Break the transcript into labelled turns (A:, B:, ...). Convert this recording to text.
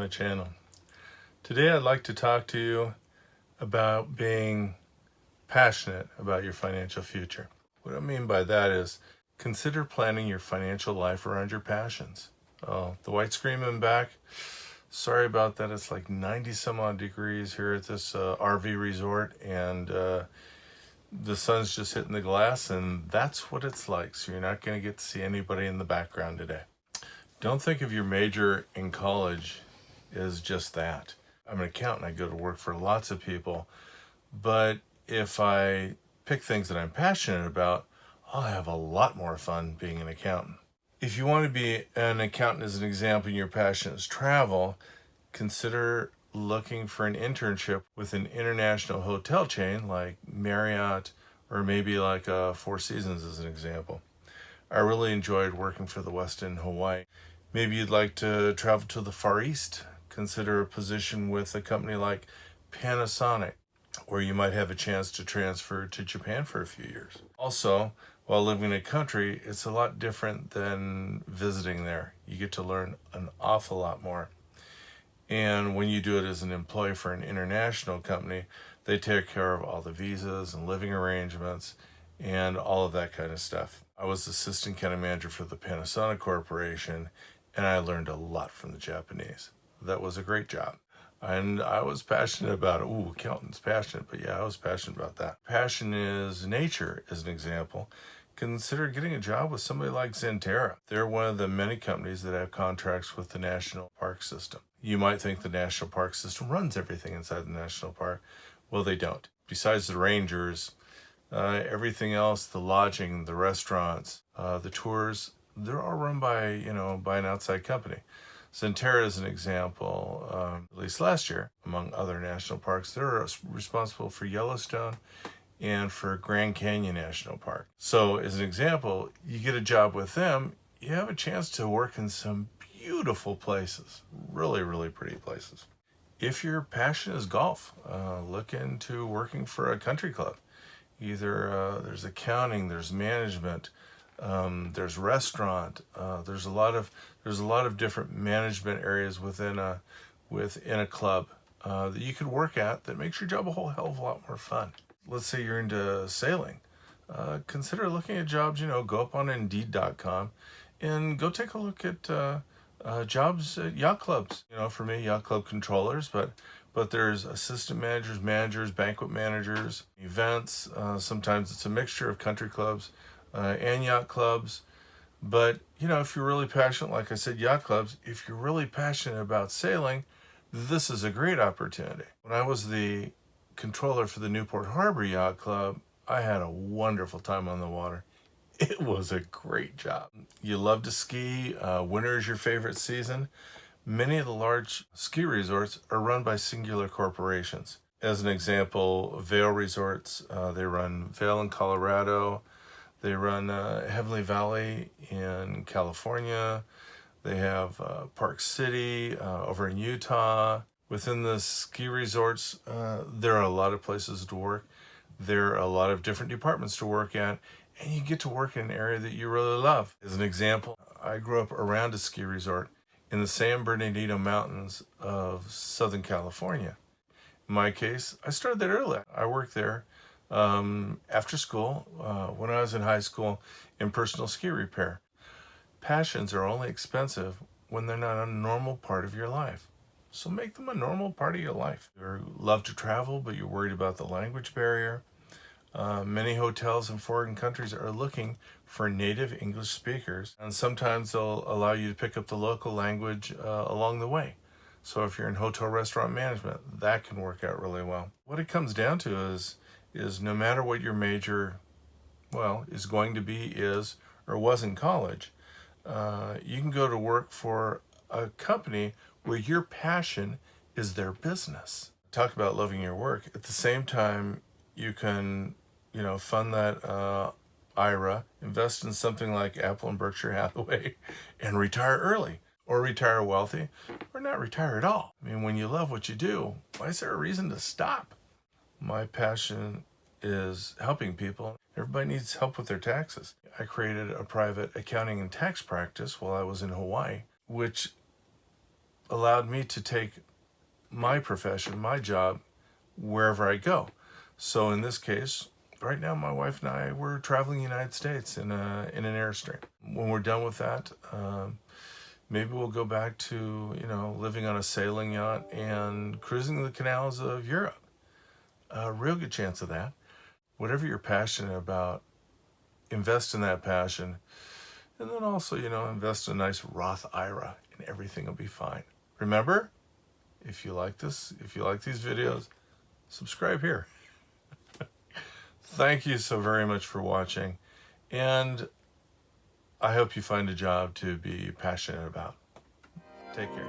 A: channel. Today I'd like to talk to you about being passionate about your financial future. What I mean by that is consider planning your financial life around your passions. Oh, the white screen in back, sorry about that. It's like 90 some odd degrees here at this RV resort, and the sun's just hitting the glass, and that's what it's like. So you're not going to get to see anybody in the background today. Don't think of your major in college as just that. I'm an accountant. I go to work for lots of people. But if I pick things that I'm passionate about, I'll have a lot more fun being an accountant. If you want to be an accountant, as an example, and your passion is travel, consider looking for an internship with an international hotel chain like Marriott, or maybe like Four Seasons as an example. I really enjoyed working for the Westin Hawaii. Maybe you'd like to travel to the Far East. Consider a position with a company like Panasonic, or you might have a chance to transfer to Japan for a few years. Also, while living in a country, it's a lot different than visiting there. You get to learn an awful lot more. And when you do it as an employee for an international company, they take care of all the visas and living arrangements and all of that kind of stuff. I was assistant county manager for the Panasonic Corporation, and I learned a lot from the Japanese. That was a great job. And I was passionate about it. Ooh, accountant's passionate, but yeah, I was passionate about that. Passion is nature, as an example. Consider getting a job with somebody like Xanterra. They're one of the many companies that have contracts with the National Park System. You might think the National Park System runs everything inside the National Park. Well, they don't. Besides the rangers, everything else, the lodging, the restaurants, the tours, they're all run by an outside company. Xanterra is an example. At least last year, among other national parks, they're responsible for Yellowstone and for Grand Canyon National Park. So as an example, you get a job with them, you have a chance to work in some beautiful places, really, really pretty places. If your passion is golf, look into working for a country club. Either there's accounting, there's management, there's restaurant. There's a lot of different management areas within a club that you could work at that makes your job a whole hell of a lot more fun. Let's say you're into sailing. Consider looking at jobs. Go up on Indeed.com and go take a look at jobs at yacht clubs. For me, yacht club controllers, but there's assistant managers, banquet managers, events. Sometimes it's a mixture of country clubs and yacht clubs. But, if you're really passionate, like I said, yacht clubs, if you're really passionate about sailing, this is a great opportunity. When I was the controller for the Newport Harbor Yacht Club, I had a wonderful time on the water. It was a great job. You love to ski. Winter is your favorite season. Many of the large ski resorts are run by singular corporations. As an example, Vail Resorts, they run Vail in Colorado. They run Heavenly Valley in California. They have Park City over in Utah. Within the ski resorts, there are a lot of places to work. There are a lot of different departments to work at, and you get to work in an area that you really love. As an example, I grew up around a ski resort in the San Bernardino Mountains of Southern California. In my case, I started there early. I worked there after school, when I was in high school, in personal ski repair. Passions are only expensive when they're not a normal part of your life. So make them a normal part of your life. You love to travel, but you're worried about the language barrier. Many hotels in foreign countries are looking for native English speakers, and sometimes they'll allow you to pick up the local language along the way. So if you're in hotel restaurant management, that can work out really well. What it comes down to is no matter what your major, is going to be, is, or was in college, you can go to work for a company where your passion is their business. Talk about loving your work. At the same time, you can, fund that IRA, invest in something like Apple and Berkshire Hathaway, and retire early, or retire wealthy, or not retire at all. I mean, when you love what you do, why is there a reason to stop? My passion is helping people. Everybody needs help with their taxes. I created a private accounting and tax practice while I was in Hawaii, which allowed me to take my profession, my job, wherever I go. So in this case, right now, my wife and I, we're traveling the United States in an Airstream. When we're done with that, maybe we'll go back to, living on a sailing yacht and cruising the canals of Europe. A real good chance of that. Whatever you're passionate about, invest in that passion. And then also, invest in a nice Roth IRA and everything will be fine. Remember, if you like these videos, subscribe here. Thank you so very much for watching. And I hope you find a job to be passionate about. Take care.